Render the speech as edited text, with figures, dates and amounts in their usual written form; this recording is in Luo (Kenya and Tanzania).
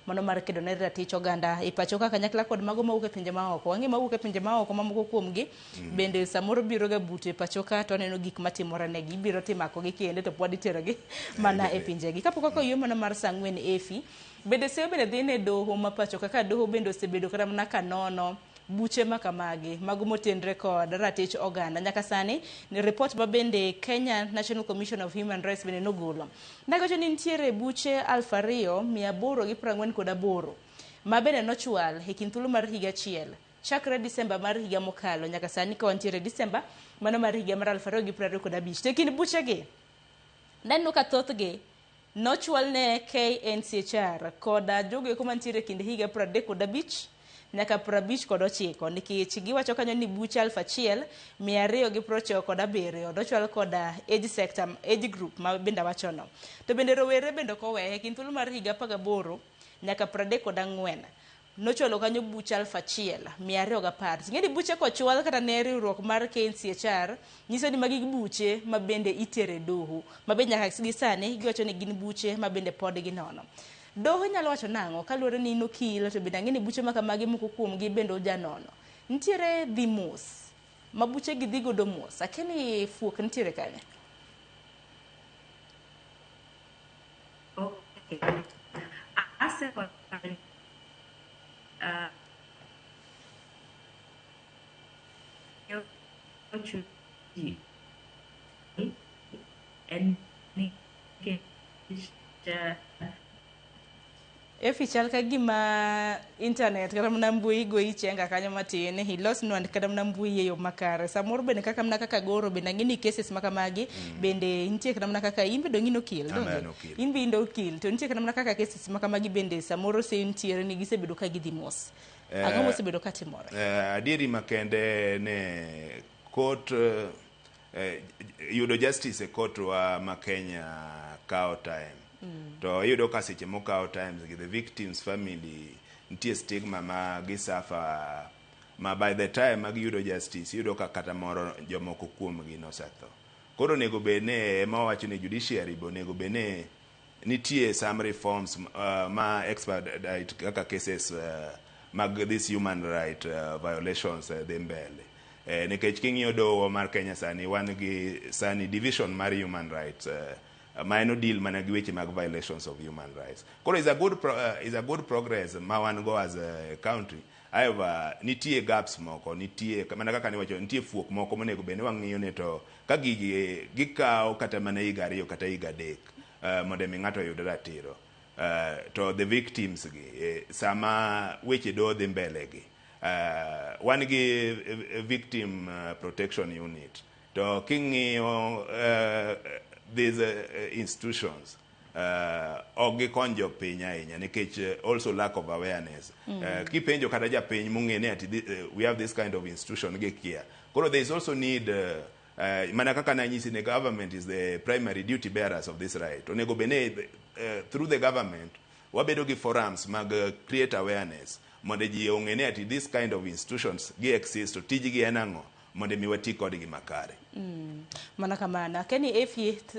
mano mar kedo ne ratich oganda e pacho ka kanyakla kod mago mawuok e pinje maoko. Wang'e mawuok e pinje maoko mamoko kuomgi bende samoro biro ga bute pacho ka to neno gik matimore negi, biro timako gi kende to pod itero gi mana e pinjegi. Kapok ako yie mana mar sang'wen efi bende seyo bende dhi ne doho ma pacho kaka doho bende osebedo kata mana ka nono buche makamagi mago motenre kod ratich oganda. Nyaka sani ni report ma bende Kenya National Commission of Human Rights bende nogolo ndagocho ni nitiere buche 2848 ma bende nochwal e kind thuolo mar higa achiel chakre Disemba mar higa mokalo nyaka sani ka wantiere Disemba mano mar higa mar 2025. To kind buchegi neno ka thothgi nochwal ne KNCHR koda jogo eko mantiere kind higa 35 nyaka 59 nikech giwacho kanyo ni buche 1297 nochwal koda age sector, age group ma bende wachono. To bende rowere bende kowehe kind thuolo mar higa 18 nyaka 34 nochwalo kanyo buche 1210. Ng'eni buche kochwal kata ne riwruok mar KNCHR nyiso ni magi buche ma bende itere doho ma bende nyaka gi sani giwacho ni gin buche ma bende pod ginono. Doho nyalo wacho nang'o kaluwore ni nokil to bende ang'eni buche ma kamagi moko kuomgi bende ojanono. Nitiere dhi mos ma buche gi dhi godo mos, akeni fuok nitiere kanye? Okay. Ase Efi chal ka gima internet kata mana mbui goyi chenga kanyo matin ilos nwand kata mana mbui eyo makare samoro bende kaka mana kaka goro bende ang'eni cases makamagi bende nitie kata mana kaka imbe do ng'ino kill donge imbe indo kill to nitie kata mana kaka cases makamagi bende samoro se nitiere ni gisebedo ka gidhi mos ang'o mosebedo ka timore. Adieri makende ne court yudo justice e court wa ma Kenya kao time to yudo ka seche mokao times the victims family nitie stigma ma gisafa ma by the time magiyudo justice yudo ka kata moro jomoko kuomgi nosetho. Koro nego bene ma wacho ni judiciary bonego bene nitie some reforms ma expedite kaka cases mag this human right violations dhi mbele. Nikech king'iyo doho mar Kenya sani wan gi sani division mar human rights ma eno deal mana gi weche mag violations of human rights. Koro is a good progress ma wan go as a country. However, nitie gaps moko, nitie mana kaka niwacho nitie fuok moko monego bende wang'iyo ne to ka gikawo kata mana higa 2 kata higa 3 mondo mi ng'ato yud ratiro. To the victims gi sama weche do dhi mbele gi wan gi victim protection unit to king'iyo these institutions ogikony jopiny ahinya nikech also lack of awareness. Kipenjo kata japiny mong'e ni ati we have this kind of institution gikia. Koro there is also need mana kaka nanyisi ne government is the primary duty bearers of this right. Onego bene through the government wabedo gi forums mag create awareness mondo ji ong'e ni ati this kind of institutions gi exist to tijgi en ang'o mondo mi wati kodgi makare. Mana kamana keni efi